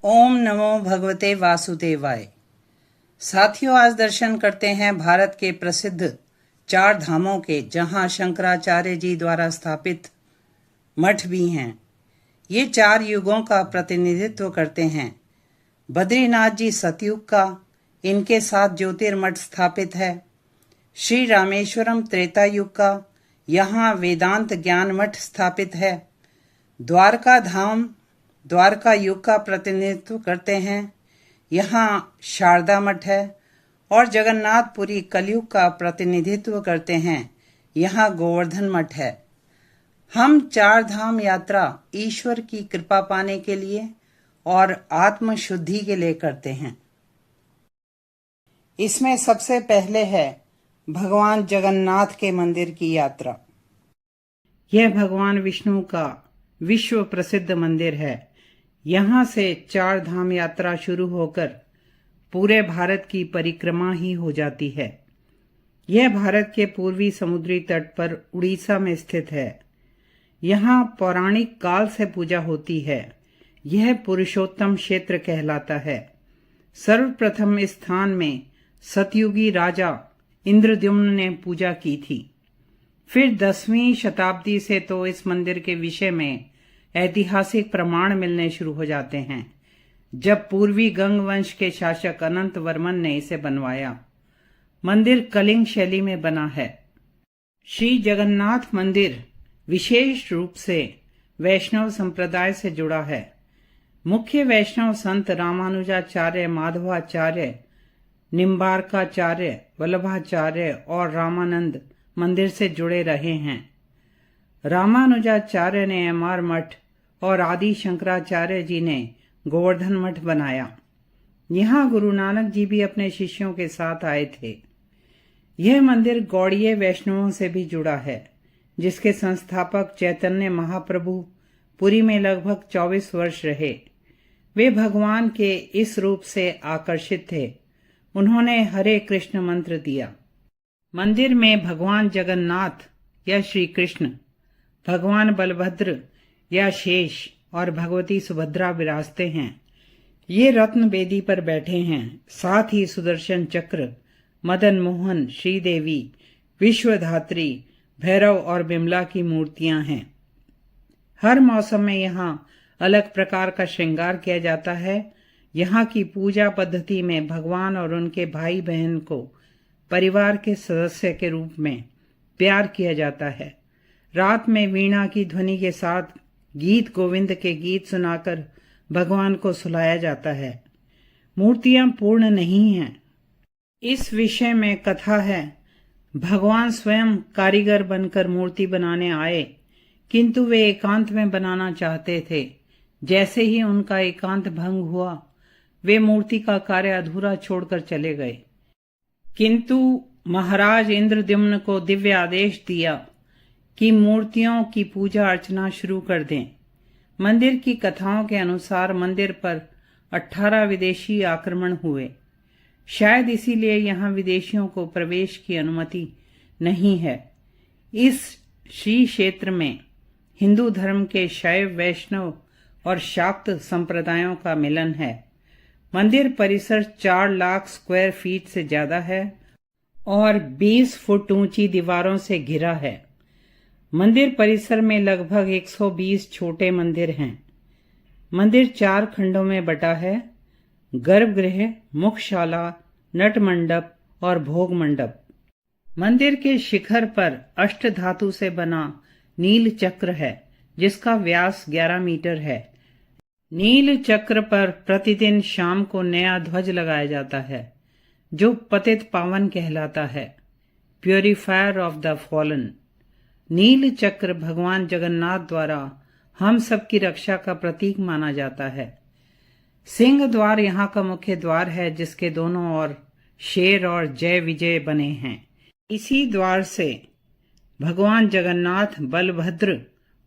ओम नमो भगवते वासुदेवाय। साथियों, आज दर्शन करते हैं भारत के प्रसिद्ध 4 धामों के, जहां शंकराचार्य जी द्वारा स्थापित मठ भी हैं। ये 4 युगों का प्रतिनिधित्व करते हैं। बद्रीनाथ जी सतयुग का, इनके साथ ज्योतिर्मठ स्थापित है। श्री रामेश्वरम त्रेता युग का, यहाँ वेदांत ज्ञान मठ स्थापित है। द्वारका धाम द्वारका युग का प्रतिनिधित्व करते हैं, यहाँ शारदा मठ है। और जगन्नाथपुरी कलयुग का प्रतिनिधित्व करते हैं, यहाँ गोवर्धन मठ है। हम 4 धाम यात्रा ईश्वर की कृपा पाने के लिए और आत्म शुद्धि के लिए करते हैं। इसमें सबसे पहले है भगवान जगन्नाथ के मंदिर की यात्रा। यह भगवान विष्णु का विश्व प्रसिद्ध मंदिर है। यहाँ से 4 धाम यात्रा शुरू होकर पूरे भारत की परिक्रमा ही हो जाती है। यह भारत के पूर्वी समुद्री तट पर उड़ीसा में स्थित है। यहाँ पौराणिक काल से पूजा होती है। यह पुरुषोत्तम क्षेत्र कहलाता है। सर्वप्रथम इस स्थान में सतयुगी राजा इंद्रद्युम्न ने पूजा की थी। फिर 10वीं शताब्दी से तो इस मंदिर के विषय में ऐतिहासिक प्रमाण मिलने शुरू हो जाते हैं, जब पूर्वी गंग वंश के शासक अनंत वर्मन ने इसे बनवाया। मंदिर कलिंग शैली में बना है। श्री जगन्नाथ मंदिर विशेष रूप से वैष्णव संप्रदाय से जुड़ा है। मुख्य वैष्णव संत रामानुजाचार्य, माधवाचार्य, निम्बार्काचार्य, वल्लभाचार्य और रामानंद मंदिर से जुड़े रहे हैं। रामानुजाचार्य ने एमार मठ और आदि शंकराचार्य जी ने गोवर्धन मठ बनाया। यहाँ गुरु नानक जी भी अपने शिष्यों के साथ आए थे। यह मंदिर गौड़ीय वैष्णवों से भी जुड़ा है, जिसके संस्थापक चैतन्य महाप्रभु पुरी में लगभग 24 वर्ष रहे। वे भगवान के इस रूप से आकर्षित थे। उन्होंने हरे कृष्ण मंत्र दिया। मंदिर में भगवान जगन्नाथ या श्री कृष्ण, भगवान बलभद्र या शेष और भगवती सुभद्रा विराजते हैं। ये रत्न बेदी पर बैठे हैं। साथ ही सुदर्शन चक्र, मदन मोहन, श्रीदेवी, विश्वधात्री, भैरव और बिमला की मूर्तियां हैं। हर मौसम में यहाँ अलग प्रकार का श्रृंगार किया जाता है। यहाँ की पूजा पद्धति में भगवान और उनके भाई बहन को परिवार के सदस्य के रूप में प्यार किया जाता है। रात में वीणा की ध्वनि के साथ गीत गोविंद के गीत सुनाकर भगवान को सुलाया जाता है। मूर्तियां पूर्ण नहीं हैं। इस विषय में कथा है। भगवान स्वयं कारीगर बनकर मूर्ति बनाने आए, किंतु वे एकांत में बनाना चाहते थे। जैसे ही उनका एकांत भंग हुआ, वे मूर्ति का कार्य अधूरा छोड़कर चले गए। किंतु महाराज इंद्रद्युम्न को दिव्य आदेश दिया कि मूर्तियों की पूजा अर्चना शुरू कर दें। मंदिर की कथाओं के अनुसार मंदिर पर 18 विदेशी आक्रमण हुए। शायद इसीलिए यहाँ विदेशियों को प्रवेश की अनुमति नहीं है। इस श्री क्षेत्र में हिंदू धर्म के शैव, वैष्णव और शाक्त संप्रदायों का मिलन है। मंदिर परिसर 4 लाख स्क्वायर फीट से ज्यादा है और 20 फुट ऊंची दीवारों से घिरा है। मंदिर परिसर में लगभग 120 छोटे मंदिर हैं। मंदिर 4 खंडों में बटा है: गर्भगृह, मुखशाला, नट मंडप और भोग मंडप। मंदिर के शिखर पर अष्ट धातु से बना नील चक्र है, जिसका व्यास 11 मीटर है। नील चक्र पर प्रतिदिन शाम को नया ध्वज लगाया जाता है, जो पतित पावन कहलाता है, प्योरीफायर ऑफ द फॉलन। नील चक्र भगवान जगन्नाथ द्वारा हम सबकी रक्षा का प्रतीक माना जाता है। सिंह द्वार यहाँ का मुख्य द्वार है, जिसके दोनों ओर शेर और जय विजय बने हैं। इसी द्वार से भगवान जगन्नाथ, बलभद्र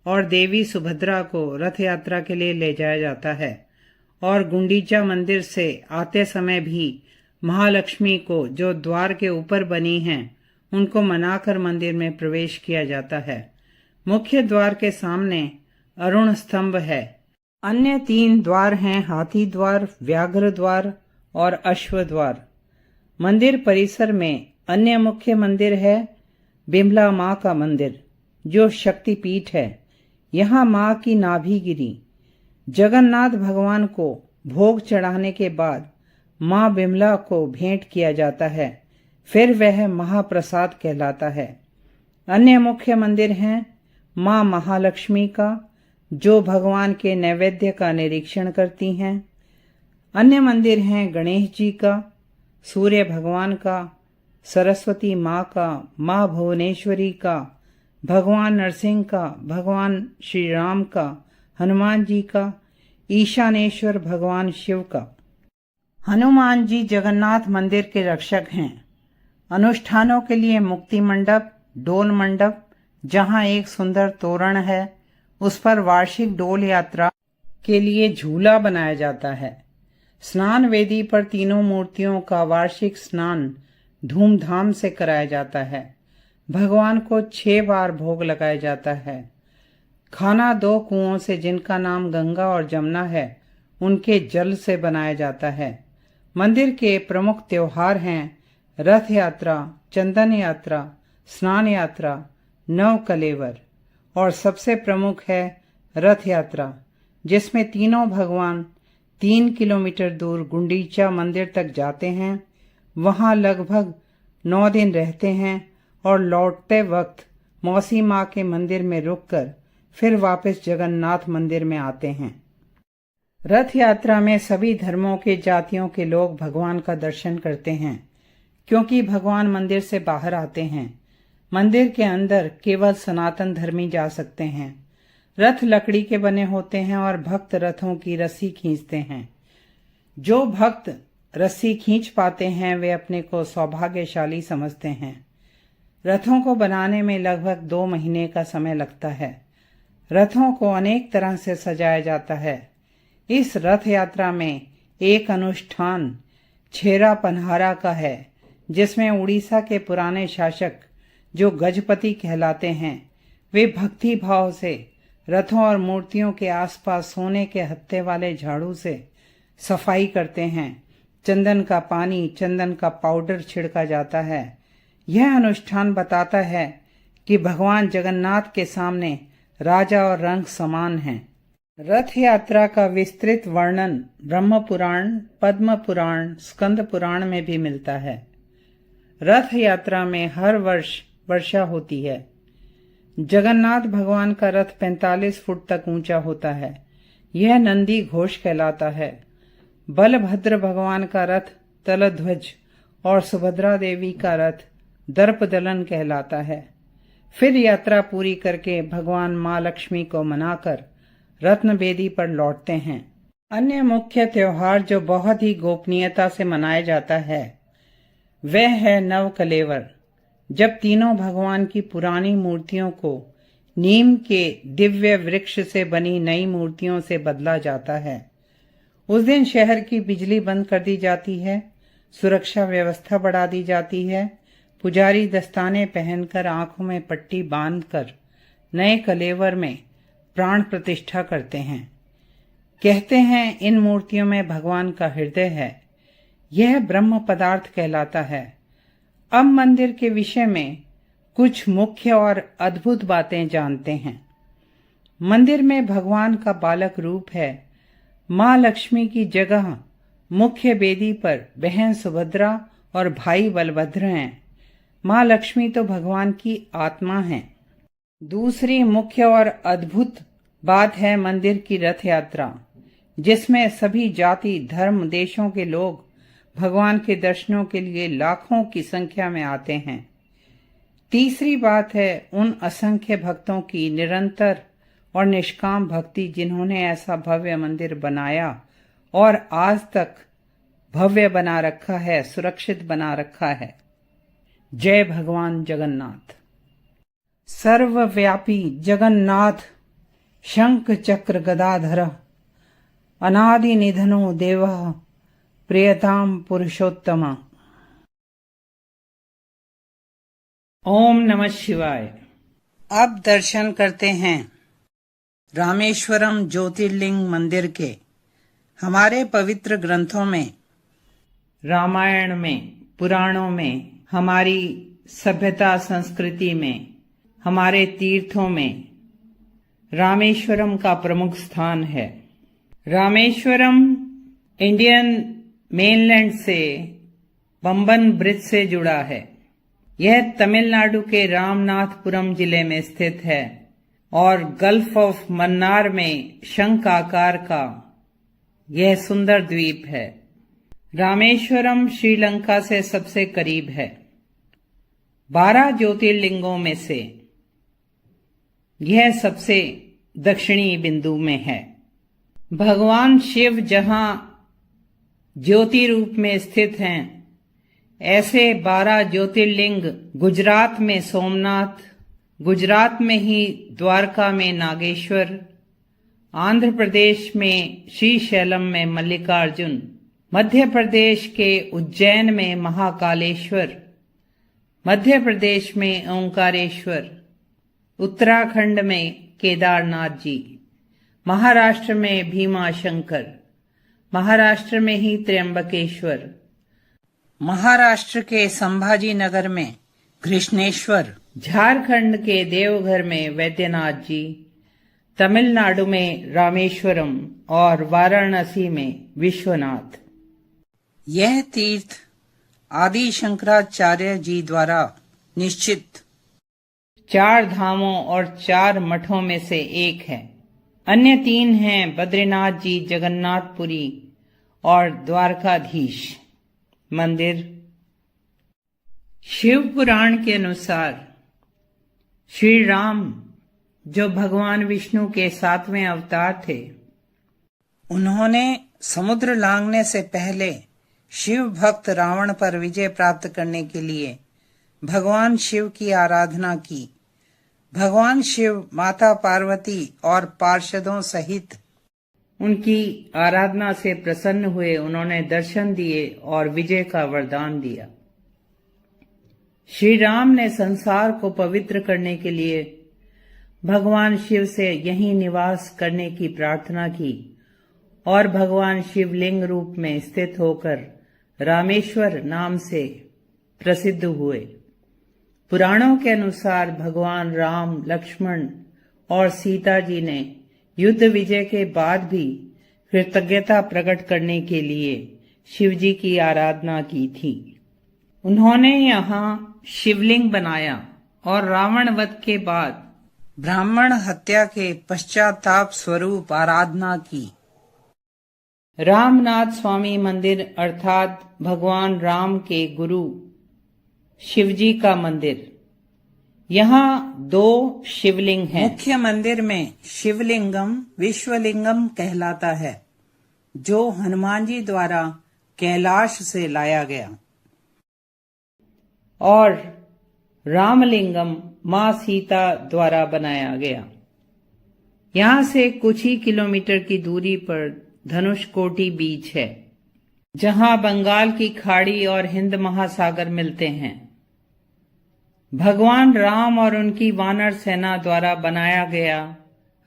और देवी सुभद्रा को रथ यात्रा के लिए ले जाया जाता है। और गुंडीचा मंदिर से आते समय भी महालक्ष्मी को, जो द्वार के ऊपर बनी हैं, उनको मनाकर मंदिर में प्रवेश किया जाता है। मुख्य द्वार के सामने अरुण स्तंभ है। अन्य 3 द्वार हैं हाथी द्वार, व्याघ्र द्वार और अश्व द्वार। मंदिर परिसर में अन्य मुख्य मंदिर है बिमला माँ का मंदिर, जो शक्तिपीठ है। यहाँ माँ की नाभि गिरी। जगन्नाथ भगवान को भोग चढ़ाने के बाद माँ बिमला को भेंट किया जाता है, फिर वह महाप्रसाद कहलाता है। अन्य मुख्य मंदिर हैं माँ महालक्ष्मी का, जो भगवान के नैवेद्य का निरीक्षण करती हैं। अन्य मंदिर हैं गणेश जी का, सूर्य भगवान का, सरस्वती माँ का, माँ भुवनेश्वरी का, भगवान नरसिंह का, भगवान श्री राम का, हनुमान जी का, ईशानेश्वर भगवान शिव का। हनुमान जी जगन्नाथ मंदिर के रक्षक हैं। अनुष्ठानों के लिए मुक्ति मंडप, डोल मंडप, जहाँ एक सुंदर तोरण है, उस पर वार्षिक डोल यात्रा के लिए झूला बनाया जाता है। स्नान वेदी पर तीनों मूर्तियों का वार्षिक स्नान धूमधाम से कराया जाता है। भगवान को 6 बार भोग लगाया जाता है। खाना 2 कुओं से, जिनका नाम गंगा और जमुना है, उनके जल से बनाया जाता है। मंदिर के प्रमुख त्योहार हैं रथ यात्रा, चंदन यात्रा, स्नान यात्रा, नव कलेवर, और सबसे प्रमुख है रथ यात्रा, जिसमें तीनों भगवान 3 किलोमीटर दूर गुंडीचा मंदिर तक जाते हैं। वहां लगभग 9 दिन रहते हैं और लौटते वक्त मौसी माँ के मंदिर में रुककर फिर वापस जगन्नाथ मंदिर में आते हैं। रथ यात्रा में सभी धर्मों के, जातियों के लोग भगवान का दर्शन करते हैं, क्योंकि भगवान मंदिर से बाहर आते हैं। मंदिर के अंदर केवल सनातन धर्मी जा सकते हैं। रथ लकड़ी के बने होते हैं और भक्त रथों की रस्सी खींचते हैं। जो भक्त रस्सी खींच पाते हैं वे अपने को सौभाग्यशाली समझते हैं। रथों को बनाने में लगभग 2 महीने का समय लगता है। रथों को अनेक तरह से सजाया जाता है। इस रथ यात्रा में एक अनुष्ठान छेरा पन्हारा का है, जिसमें उड़ीसा के पुराने शासक, जो गजपति कहलाते हैं, वे भक्ति भाव से रथों और मूर्तियों के आसपास सोने के हत्थे वाले झाड़ू से सफाई करते हैं। चंदन का पानी, चंदन का पाउडर छिड़का जाता है। यह अनुष्ठान बताता है कि भगवान जगन्नाथ के सामने राजा और रंग समान हैं। रथ यात्रा का विस्तृत वर्णन ब्रह्म पुराण, पद्म पुराण, स्कंद पुराण में भी मिलता है। रथ यात्रा में हर वर्ष वर्षा होती है। जगन्नाथ भगवान का रथ 45 फुट तक ऊंचा होता है। यह नंदी घोष कहलाता है। बलभद्र भगवान का रथ तलध्वज और सुभद्रा देवी का रथ दर्पदलन कहलाता है। फिर यात्रा पूरी करके भगवान माँ लक्ष्मी को मनाकर रत्न बेदी पर लौटते हैं। अन्य मुख्य त्योहार जो बहुत ही गोपनीयता से मनाया जाता है वह है नव कलेवर, जब तीनों भगवान की पुरानी मूर्तियों को नीम के दिव्य वृक्ष से बनी नई मूर्तियों से बदला जाता है। उस दिन शहर की बिजली बंद कर दी जाती है, सुरक्षा व्यवस्था बढ़ा दी जाती है। पुजारी दस्ताने पहनकर, आंखों में पट्टी बांधकर नए कलेवर में प्राण प्रतिष्ठा करते हैं। कहते हैं इन मूर्तियों में भगवान का हृदय है। यह ब्रह्म पदार्थ कहलाता है। अब मंदिर के विषय में कुछ मुख्य और अद्भुत बातें जानते हैं। मंदिर में भगवान का बालक रूप है। माँ लक्ष्मी की जगह मुख्य वेदी पर बहन सुभद्रा और भाई बलभद्र हैं। माँ लक्ष्मी तो भगवान की आत्मा है। दूसरी मुख्य और अद्भुत बात है मंदिर की रथ यात्रा, जिसमें सभी जाति, धर्म, देशों के लोग भगवान के दर्शनों के लिए लाखों की संख्या में आते हैं। तीसरी बात है उन असंख्य भक्तों की निरंतर और निष्काम भक्ति, जिन्होंने ऐसा भव्य मंदिर बनाया और आज तक भव्य बना रखा है, सुरक्षित बना रखा है। जय भगवान जगन्नाथ। सर्वव्यापी जगन्नाथ शंख चक्र गदाधर अनादि निधनो देवः प्रियताम पुरुषोत्तम। ओम नमः शिवाय। अब दर्शन करते हैं रामेश्वरम ज्योतिर्लिंग मंदिर के हमारे पवित्र ग्रंथों में, रामायण में, पुराणों में, हमारी सभ्यता संस्कृति में, हमारे तीर्थों में रामेश्वरम का प्रमुख स्थान है। रामेश्वरम इंडियन मेनलैंड से पंबन ब्रिज से जुड़ा है। यह तमिलनाडु के रामनाथपुरम जिले में स्थित है और गल्फ ऑफ मन्नार में शंख आकार का यह सुंदर द्वीप है। रामेश्वरम श्रीलंका से सबसे करीब है। 12 ज्योतिर्लिंगों में से यह सबसे दक्षिणी बिंदु में है। भगवान शिव जहां ज्योति रूप में स्थित हैं, ऐसे 12 ज्योतिर्लिंग गुजरात में सोमनाथ, गुजरात में ही द्वारका में नागेश्वर, आंध्र प्रदेश में श्रीशैलम में मल्लिकार्जुन, मध्य प्रदेश के उज्जैन में महाकालेश्वर, मध्य प्रदेश में ओंकारेश्वर, उत्तराखंड में केदारनाथ जी, महाराष्ट्र में भीमाशंकर, महाराष्ट्र में ही त्र्यंबकेश्वर, महाराष्ट्र के संभाजी नगर में कृष्णेश्वर, झारखंड के देवघर में वैद्यनाथ जी, तमिलनाडु में रामेश्वरम और वाराणसी में विश्वनाथ। यह तीर्थ आदि शंकराचार्य जी द्वारा निश्चित 4 धामों और 4 मठों में से एक है। अन्य 3 हैं बद्रीनाथ जी, जगन्नाथपुरी और द्वारकाधीश मंदिर। शिव पुराण के अनुसार श्री राम, जो भगवान विष्णु के 7वें अवतार थे, उन्होंने समुद्र लांघने से पहले शिव भक्त रावण पर विजय प्राप्त करने के लिए भगवान शिव की आराधना की। भगवान शिव माता पार्वती और पार्षदों सहित उनकी आराधना से प्रसन्न हुए। उन्होंने दर्शन दिए और विजय का वरदान दिया। श्री राम ने संसार को पवित्र करने के लिए भगवान शिव से यहीं निवास करने की प्रार्थना की और भगवान शिवलिंग रूप में स्थित होकर रामेश्वर नाम से प्रसिद्ध हुए। पुराणों के अनुसार भगवान राम, लक्ष्मण और सीता जी ने युद्ध विजय के बाद भी कृतज्ञता प्रकट करने के लिए शिवजी की आराधना की थी। उन्होंने यहाँ शिवलिंग बनाया और रावण वध के बाद ब्राह्मण हत्या के पश्चाताप स्वरूप आराधना की। रामनाथ स्वामी मंदिर अर्थात भगवान राम के गुरु शिवजी का मंदिर। यहाँ 2 शिवलिंग हैं। मुख्य मंदिर में शिवलिंगम विश्वलिंगम कहलाता है, जो हनुमान जी द्वारा कैलाश से लाया गया, और रामलिंगम मां सीता द्वारा बनाया गया। यहाँ से कुछ ही किलोमीटर की दूरी पर धनुषकोटी बीच है, जहां बंगाल की खाड़ी और हिंद महासागर मिलते हैं। भगवान राम और उनकी वानर सेना द्वारा बनाया गया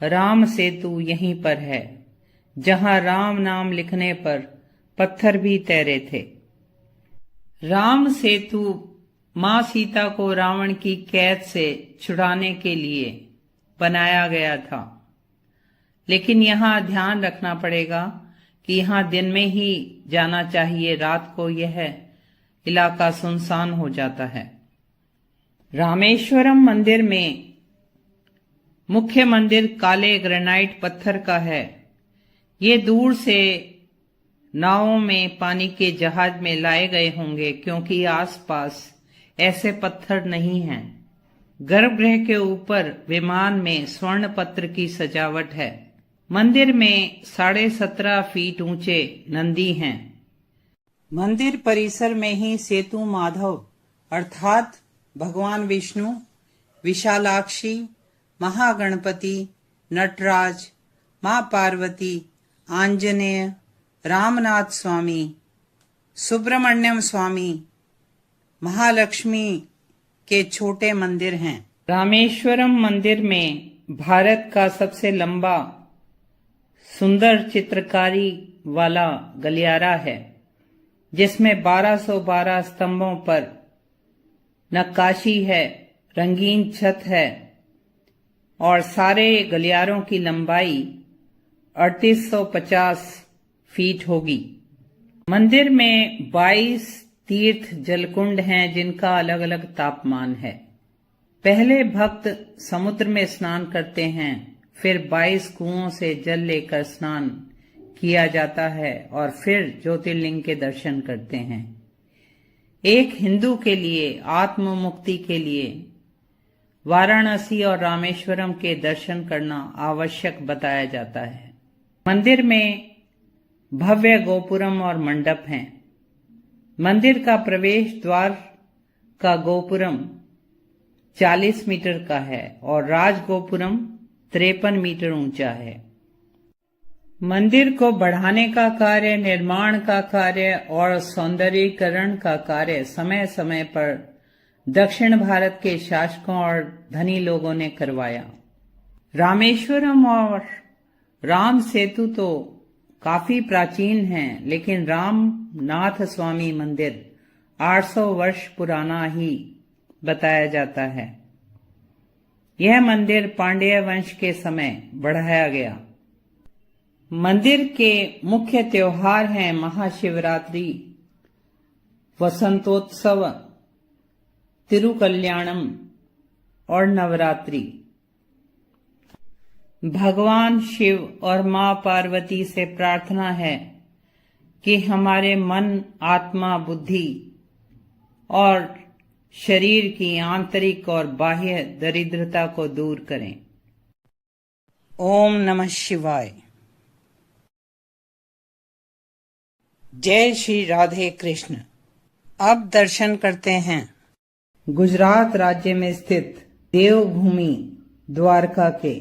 राम सेतु यहीं पर है, जहां राम नाम लिखने पर पत्थर भी तैरे थे। राम सेतु मां सीता को रावण की कैद से छुड़ाने के लिए बनाया गया था, लेकिन यहाँ ध्यान रखना पड़ेगा कि यहाँ दिन में ही जाना चाहिए, रात को यह इलाका सुनसान हो जाता है। रामेश्वरम मंदिर में मुख्य मंदिर काले ग्रेनाइट पत्थर का है। ये दूर से नावों में पानी के जहाज में लाए गए होंगे, क्योंकि आसपास ऐसे पत्थर नहीं हैं। गर्भगृह के ऊपर विमान में स्वर्ण पत्र की सजावट है। मंदिर में 17.5 फीट ऊंचे नंदी हैं। मंदिर परिसर में ही सेतु माधव अर्थात भगवान विष्णु, विशालाक्षी, महागणपति, नटराज, मां पार्वती, आंजनेय, रामनाथ स्वामी, सुब्रमण्यम स्वामी, महालक्ष्मी के छोटे मंदिर हैं। रामेश्वरम मंदिर में भारत का सबसे लंबा सुंदर चित्रकारी वाला गलियारा है, जिसमें 1212 स्तंभों पर नक्काशी है, रंगीन छत है और सारे गलियारों की लंबाई 3850 फीट होगी। मंदिर में 22 तीर्थ जलकुंड हैं जिनका अलग अलग तापमान है। पहले भक्त समुद्र में स्नान करते हैं, फिर 22 कुओं से जल लेकर स्नान किया जाता है और फिर ज्योतिर्लिंग के दर्शन करते हैं। एक हिंदू के लिए आत्म मुक्ति के लिए वाराणसी और रामेश्वरम के दर्शन करना आवश्यक बताया जाता है। मंदिर में भव्य गोपुरम और मंडप हैं। मंदिर का प्रवेश द्वार का गोपुरम 40 मीटर का है और राज गोपुरम 53 मीटर ऊंचा है। मंदिर को बढ़ाने का कार्य, निर्माण का कार्य और सौंदर्यीकरण का कार्य समय समय पर दक्षिण भारत के शासकों और धनी लोगों ने करवाया। रामेश्वरम और राम सेतु तो काफी प्राचीन हैं, लेकिन रामनाथ स्वामी मंदिर 800 वर्ष पुराना ही बताया जाता है। यह मंदिर पांड्य वंश के समय बढ़ाया गया। मंदिर के मुख्य त्योहार हैं महाशिवरात्रि, वसंतोत्सव, तिरुकल्याणम और नवरात्रि। भगवान शिव और मां पार्वती से प्रार्थना है कि हमारे मन, आत्मा, बुद्धि और शरीर की आंतरिक और बाह्य दरिद्रता को दूर करें। ओम नमः शिवाय। जय श्री राधे कृष्ण। अब दर्शन करते हैं गुजरात राज्य में स्थित देवभूमि द्वारका के,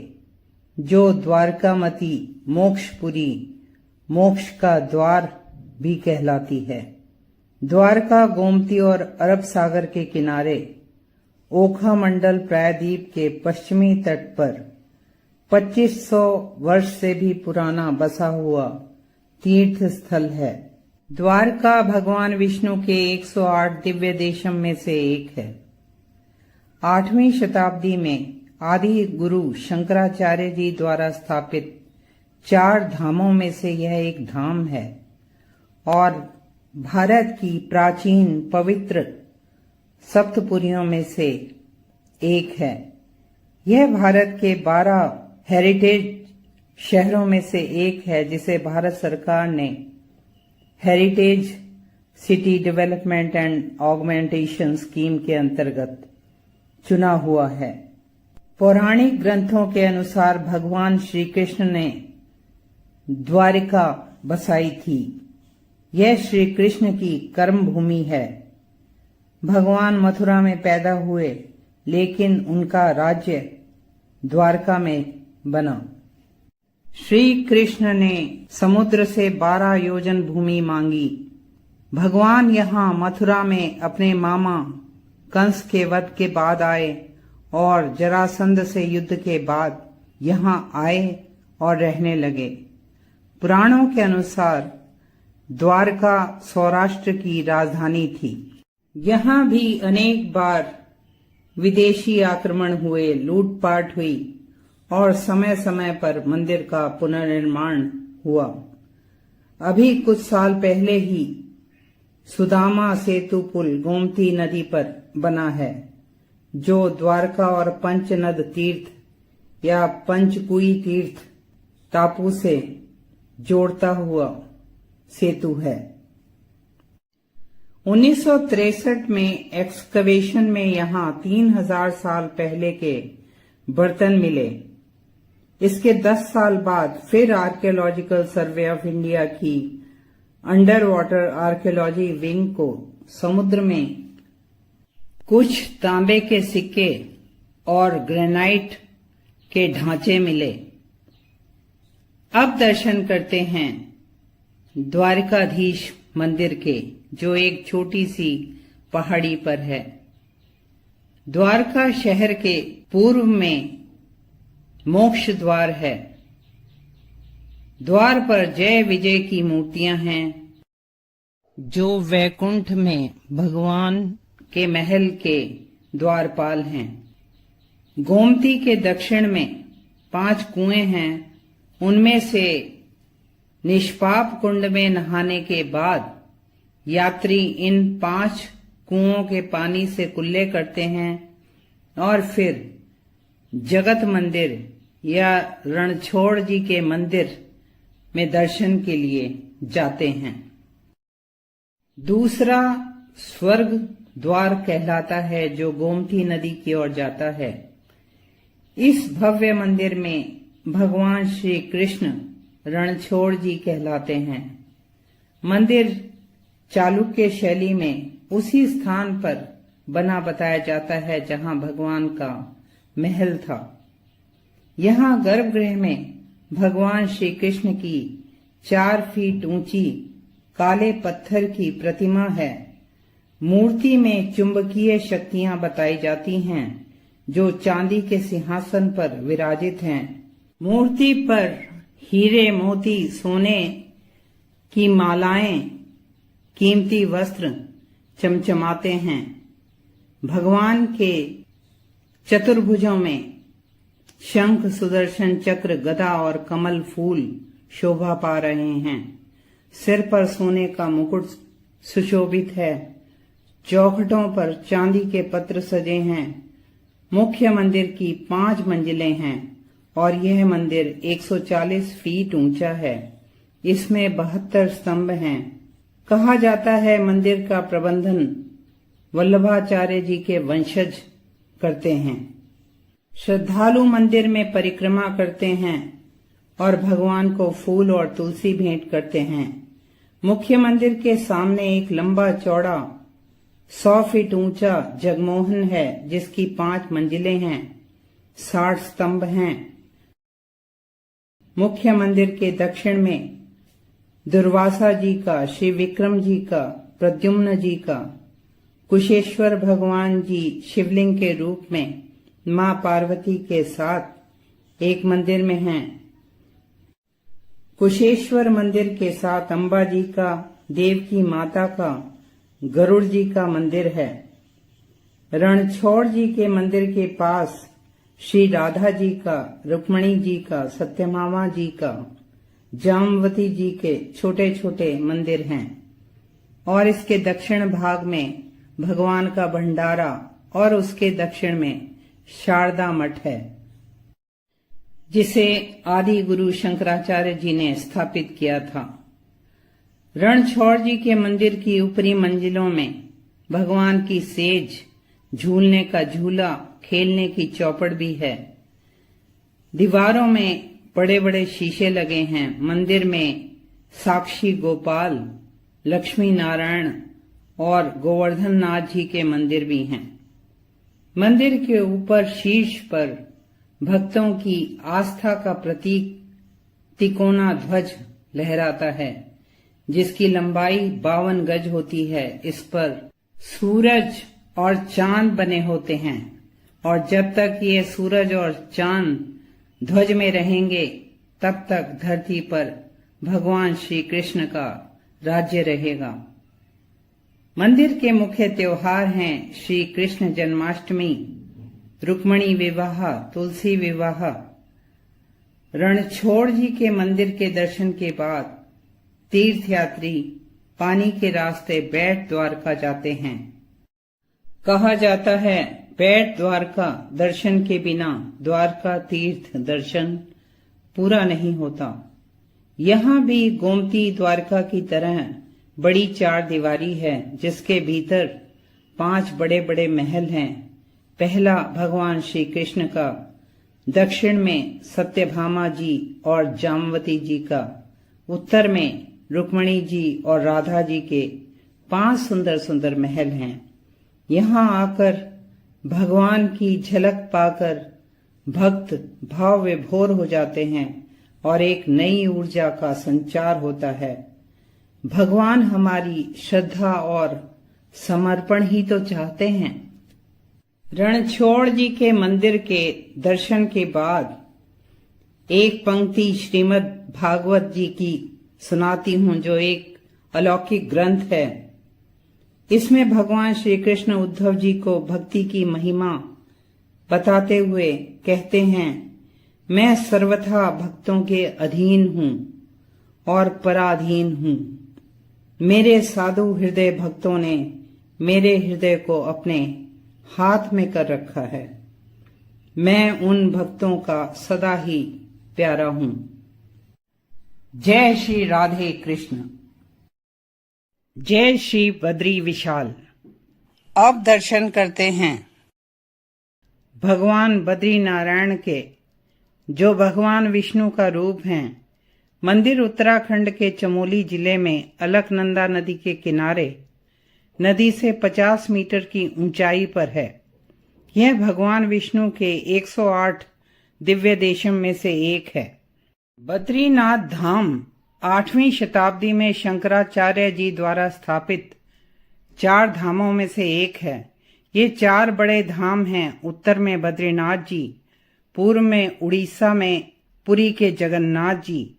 जो द्वारकामती मोक्षपुरी, मोक्ष का द्वार भी कहलाती है। द्वारका गोमती और अरब सागर के किनारे ओखा मंडल प्रायद्वीप के पश्चिमी तट पर 2500 वर्ष से भी पुराना बसा हुआ तीर्थ स्थल है। द्वारका भगवान विष्णु के 108 दिव्य देशम में से एक है। 8वीं शताब्दी में आदि गुरु शंकराचार्य जी द्वारा स्थापित 4 धामों में से यह एक धाम है और भारत की प्राचीन पवित्र सप्तपुरियों में से एक है। यह भारत के 12 हेरिटेज शहरों में से एक है, जिसे भारत सरकार ने heritage city development and augmentation scheme के अंतर्गत चुना हुआ है। पौराणिक ग्रंथों के अनुसार भगवान श्री कृष्ण ने द्वारिका बसाई थी। यह श्री कृष्ण की कर्म भूमि है। भगवान मथुरा में पैदा हुए, लेकिन उनका राज्य द्वारका में बना। श्री कृष्ण ने समुद्र से 12 योजन भूमि मांगी। भगवान यहाँ मथुरा में अपने मामा कंस के वध के बाद आए और जरासंध से युद्ध के बाद यहाँ आए और रहने लगे। पुराणों के अनुसार द्वारका सौराष्ट्र की राजधानी थी। यहाँ भी अनेक बार विदेशी आक्रमण हुए, लूटपाट हुई और समय समय पर मंदिर का पुनर्निर्माण हुआ। अभी कुछ साल पहले ही सुदामा सेतु पुल गोमती नदी पर बना है, जो द्वारका और पंचनद तीर्थ या पंचकुई तीर्थ टापू से जोड़ता हुआ सेतु है। 1963 में एक्सकवेशन में यहाँ 3000 साल पहले के बर्तन मिले। इसके 10 साल बाद फिर आर्कियोलॉजिकल सर्वे ऑफ इंडिया की अंडर वाटर आर्कियोलॉजी विंग को समुद्र में कुछ तांबे के सिक्के और ग्रेनाइट के ढांचे मिले। अब दर्शन करते हैं द्वारकाधीश मंदिर के, जो एक छोटी सी पहाड़ी पर है। द्वारका शहर के पूर्व में मोक्ष द्वार है। द्वार पर जय विजय की मूर्तियां हैं, जो वैकुंठ में भगवान के महल के द्वारपाल हैं। गोमती के दक्षिण में 5 कुएं हैं। उनमें से निष्पाप कुंड में नहाने के बाद यात्री इन 5 कुओं के पानी से कुल्ले करते हैं और फिर जगत मंदिर या रणछोड़ जी के मंदिर में दर्शन के लिए जाते हैं। दूसरा स्वर्ग द्वार कहलाता है, जो गोमती नदी की ओर जाता है। इस भव्य मंदिर में भगवान श्री कृष्ण रणछोड़ जी कहलाते हैं। मंदिर चालुक्य शैली में उसी स्थान पर बना बताया जाता है जहां भगवान का महल था। यहाँ गर्भगृह में भगवान श्री कृष्ण की 4 फीट ऊंची काले पत्थर की प्रतिमा है। मूर्ति में चुंबकीय शक्तियां बताई जाती हैं, जो चांदी के सिंहासन पर विराजित हैं। मूर्ति पर हीरे मोती सोने की मालाएं, कीमती वस्त्र चमचमाते हैं। भगवान के चतुर्भुजों में शंख, सुदर्शन चक्र, गदा और कमल फूल शोभा पा रहे हैं। सिर पर सोने का मुकुट सुशोभित है। चौखटों पर चांदी के पत्र सजे हैं। मुख्य मंदिर की 5 मंजिलें हैं और यह मंदिर 140 फीट ऊंचा है। इसमें 72 स्तंभ हैं। कहा जाता है मंदिर का प्रबंधन वल्लभाचार्य जी के वंशज करते हैं। श्रद्धालु मंदिर में परिक्रमा करते हैं और भगवान को फूल और तुलसी भेंट करते हैं। मुख्य मंदिर के सामने एक लंबा चौड़ा 100 फीट ऊंचा जगमोहन है, जिसकी 5 मंजिलें हैं, 60 स्तंभ हैं। मुख्य मंदिर के दक्षिण में दुर्वासा जी का, श्री विक्रम जी का, प्रद्युम्न जी का, कुशेश्वर भगवान जी शिवलिंग के रूप में मां पार्वती के साथ एक मंदिर में हैं। कुशेश्वर मंदिर के साथ अम्बा जी का, देवकी माता का, गरुड़ जी का मंदिर है। रणछोड़ जी के मंदिर के पास श्री राधा जी का, रुक्मणी जी का, सत्यभामा जी का, जामवती जी के छोटे छोटे मंदिर हैं और इसके दक्षिण भाग में भगवान का भंडारा और उसके दक्षिण में शारदा मठ है, जिसे आदि गुरु शंकराचार्य जी ने स्थापित किया था। रणछोड़ जी के मंदिर की ऊपरी मंजिलों में भगवान की सेज, झूलने का झूला, खेलने की चौपड़ भी है। दीवारों में बड़े बड़े शीशे लगे हैं। मंदिर में साक्षी गोपाल, लक्ष्मी नारायण और गोवर्धन नाथ जी के मंदिर भी हैं। मंदिर के ऊपर शीर्ष पर भक्तों की आस्था का प्रतीक तिकोना ध्वज लहराता है, जिसकी लंबाई 52 गज होती है। इस पर सूरज और चांद बने होते हैं और जब तक ये सूरज और चांद ध्वज में रहेंगे, तब तक धरती पर भगवान श्री कृष्ण का राज्य रहेगा। मंदिर के मुख्य त्योहार हैं श्री कृष्ण जन्माष्टमी, रुक्मणी विवाह, तुलसी विवाह। रणछोड़ जी के मंदिर के दर्शन के बाद तीर्थयात्री पानी के रास्ते बैठ द्वारका जाते हैं। कहा जाता है, बैठ द्वारका दर्शन के बिना द्वारका तीर्थ दर्शन पूरा नहीं होता। यहाँ भी गोमती द्वारका की तरह बड़ी 4 दीवारी है, जिसके भीतर 5 बड़े बड़े महल हैं। पहला भगवान श्री कृष्ण का, दक्षिण में सत्यभामा जी और जामवती जी का, उत्तर में रुक्मणी जी और राधा जी के 5 सुंदर सुंदर महल हैं। यहाँ आकर भगवान की झलक पाकर भक्त भाव विभोर हो जाते हैं और एक नई ऊर्जा का संचार होता है। भगवान हमारी श्रद्धा और समर्पण ही तो चाहते हैं। रणछोड़ जी के मंदिर के दर्शन के बाद एक पंक्ति श्रीमद् भागवत जी की सुनाती हूँ, जो एक अलौकिक ग्रंथ है। इसमें भगवान श्री कृष्ण उद्धव जी को भक्ति की महिमा बताते हुए कहते हैं, मैं सर्वथा भक्तों के अधीन हूँ और पराधीन हूँ। मेरे साधु हृदय भक्तों ने मेरे हृदय को अपने हाथ में कर रखा है। मैं उन भक्तों का सदा ही प्यारा हूँ। जय श्री राधे कृष्ण। जय श्री बद्री विशाल। अब दर्शन करते हैं भगवान बद्री नारायण के, जो भगवान विष्णु का रूप हैं। मंदिर उत्तराखंड के चमोली जिले में अलकनंदा नदी के किनारे नदी से 50 मीटर की ऊंचाई पर है। यह भगवान विष्णु के 108 दिव्य देशम में से एक है। बद्रीनाथ धाम 8वीं शताब्दी में शंकराचार्य जी द्वारा स्थापित 4 धामों में से एक है। ये 4 बड़े धाम हैं। उत्तर में बद्रीनाथ जी, पूर्व में उड़ीसा में पुरी के जगन्नाथ जी,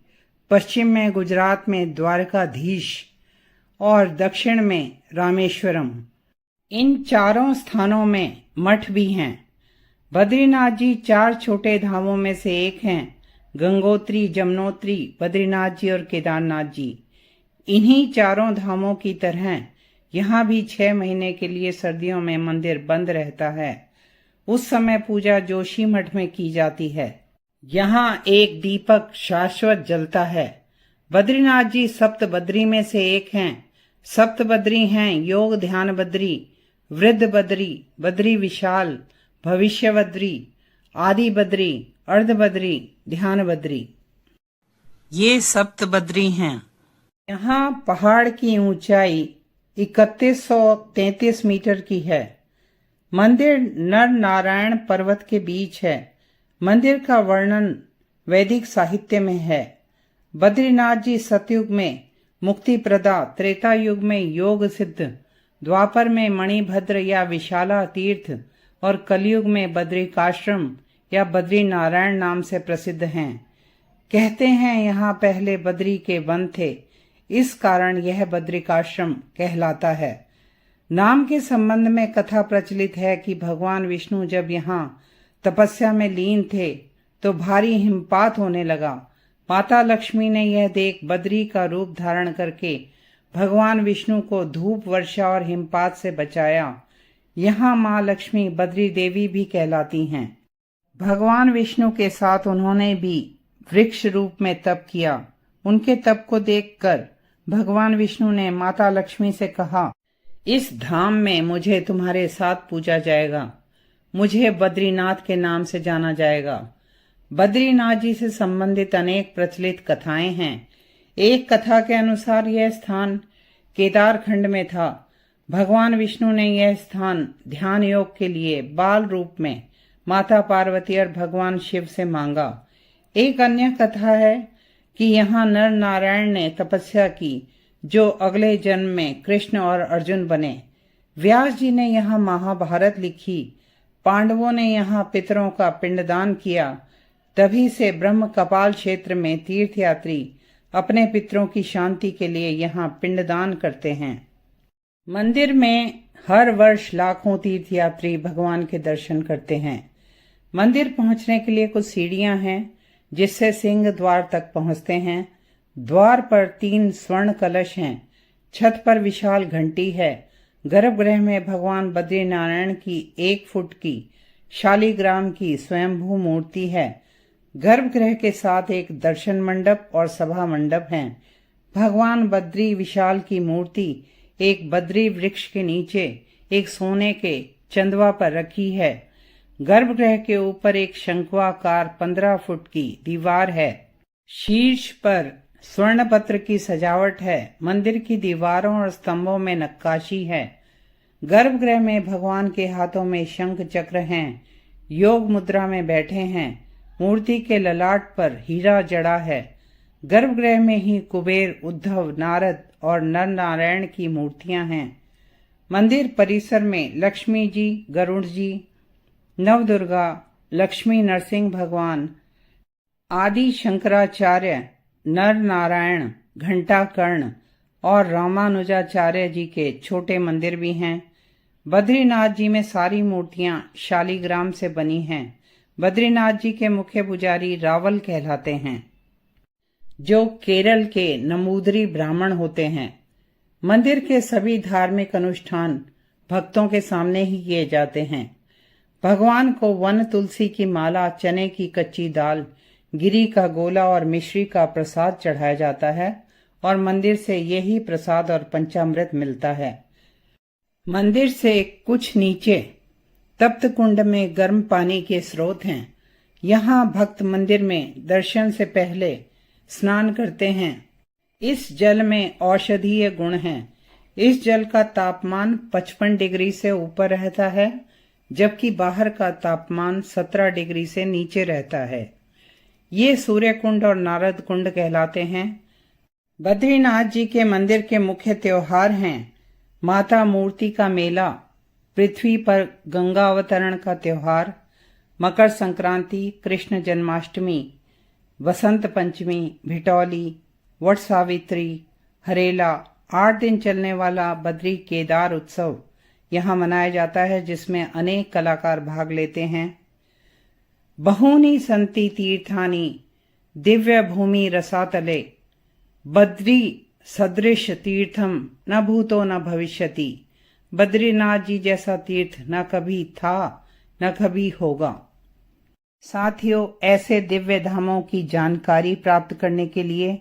पश्चिम में गुजरात में द्वारकाधीश और दक्षिण में रामेश्वरम। इन चारों स्थानों में मठ भी हैं। बद्रीनाथ जी 4 छोटे धामों में से एक हैं। गंगोत्री, जमुनोत्री, बद्रीनाथ जी और केदारनाथ जी। इन्हीं चारों धामों की तरह यहाँ भी 6 महीने के लिए सर्दियों में मंदिर बंद रहता है। उस समय पूजा जोशी मठ में की जाती है। यहाँ एक दीपक शाश्वत जलता है। बद्रीनाथ जी सप्त बद्री में से एक हैं। सप्त बद्री हैं योग ध्यान बद्री, वृद्ध बद्री, बद्री विशाल, भविष्य बद्री, आदि बद्री, अर्ध बद्री, ध्यान बद्री। ये सप्त बद्री हैं। यहाँ पहाड़ की ऊंचाई 3133 मीटर की है। मंदिर नर नारायण पर्वत के बीच है। मंदिर का वर्णन वैदिक साहित्य में है। बद्रीनाथ जी सतयुग में मुक्ति प्रदा, त्रेता युग में योग सिद्ध, द्वापर में मणिभद्र या विशाला तीर्थ और कलयुग में बद्रिकाश्रम या बद्री नारायण नाम से प्रसिद्ध हैं। कहते हैं यहाँ पहले बद्री के वन थे, इस कारण यह बद्रिकाश्रम कहलाता है। नाम के संबंध में कथा प्रचलित है कि भगवान विष्णु जब यहाँ तपस्या में लीन थे तो भारी हिमपात होने लगा। माता लक्ष्मी ने यह देख बद्री का रूप धारण करके भगवान विष्णु को धूप, वर्षा और हिमपात से बचाया। यहाँ माँ लक्ष्मी बद्री देवी भी कहलाती हैं। भगवान विष्णु के साथ उन्होंने भी वृक्ष रूप में तप किया। उनके तप को देखकर भगवान विष्णु ने माता लक्ष्मी से कहा, इस धाम में मुझे तुम्हारे साथ पूजा जाएगा। मुझे बद्रीनाथ के नाम से जाना जाएगा। बद्रीनाथ जी से संबंधित अनेक प्रचलित कथाएं हैं। एक कथा के अनुसार यह स्थान केदार खंड में था। भगवान विष्णु ने यह स्थान ध्यान योग के लिए बाल रूप में माता पार्वती और भगवान शिव से मांगा। एक अन्य कथा है कि यहाँ नर नारायण ने तपस्या की, जो अगले जन्म में कृष्ण और अर्जुन बने। व्यास जी ने यहाँ महाभारत लिखी। पांडवों ने यहाँ पितरों का पिंडदान किया। तभी से ब्रह्म कपाल क्षेत्र में तीर्थयात्री अपने पितरों की शांति के लिए यहाँ पिंडदान करते हैं। मंदिर में हर वर्ष लाखों तीर्थयात्री भगवान के दर्शन करते हैं। मंदिर पहुंचने के लिए कुछ सीढ़ियां हैं जिससे सिंह द्वार तक पहुंचते हैं। द्वार पर 3 स्वर्ण कलश हैं। छत पर विशाल घंटी है। गर्भगृह में भगवान बद्री नारायण की 1 फुट की शालीग्राम की स्वयंभू मूर्ति है। गर्भगृह के साथ एक दर्शन मंडप और सभा मंडप हैं। भगवान बद्री विशाल की मूर्ति एक बद्री वृक्ष के नीचे एक सोने के चंदवा पर रखी है। गर्भगृह के ऊपर एक शंक्वाकार 15 फुट की दीवार है। शीर्ष पर स्वर्ण पत्र की सजावट है। मंदिर की दीवारों और स्तंभों में नक्काशी है। गर्भगृह में भगवान के हाथों में शंख चक्र हैं। योग मुद्रा में बैठे हैं। मूर्ति के ललाट पर हीरा जड़ा है। गर्भगृह में ही कुबेर, उद्धव, नारद और नर नारायण की मूर्तियां हैं। मंदिर परिसर में लक्ष्मी जी, गरुड़ जी, नवदुर्गा, लक्ष्मी नरसिंह भगवान, आदि शंकराचार्य, नर नारायण, घंटाकर्ण और रामानुजाचार्य जी के छोटे मंदिर भी हैं। बद्रीनाथ जी में सारी मूर्तियां शालिग्राम से बनी हैं। बद्रीनाथ जी के मुख्य पुजारी रावल कहलाते हैं, जो केरल के नमूदरी ब्राह्मण होते हैं। मंदिर के सभी धार्मिक अनुष्ठान भक्तों के सामने ही किए जाते हैं। भगवान को वन तुलसी की माला, चने की कच्ची दाल, गिरी का गोला और मिश्री का प्रसाद चढ़ाया जाता है और मंदिर से यही प्रसाद और पंचामृत मिलता है। मंदिर से कुछ नीचे तप्त कुंड में गर्म पानी के स्रोत हैं। यहाँ भक्त मंदिर में दर्शन से पहले स्नान करते हैं। इस जल में औषधीय गुण हैं। इस जल का तापमान 55 डिग्री से ऊपर रहता है, जबकि बाहर का तापमान 17 डिग्री से नीचे रहता है। ये सूर्य कुंड और नारद कुंड कहलाते हैं। बद्रीनाथ जी के मंदिर के मुख्य त्योहार हैं माता मूर्ति का मेला, पृथ्वी पर गंगा अवतरण का त्योहार, मकर संक्रांति, कृष्ण जन्माष्टमी, वसंत पंचमी, भिटौली, वट सावित्री, हरेला। 8 दिन चलने वाला बद्री केदार उत्सव यहाँ मनाया जाता है, जिसमें अनेक कलाकार भाग लेते हैं। बहूनि सन्ति तीर्थानि दिव्य भूमि रसातले, बद्री सदृश तीर्थम न भूतो न भविष्यति। बद्रीनाथ जी जैसा तीर्थ न कभी था न कभी होगा। साथियों, ऐसे दिव्य धामों की जानकारी प्राप्त करने के लिए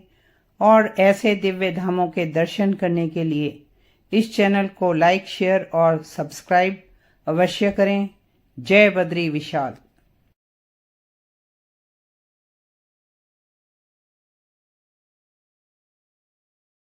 और ऐसे दिव्य धामों के दर्शन करने के लिए इस चैनल को लाइक, शेयर और सब्सक्राइब अवश्य करें। जय बद्री विशाल।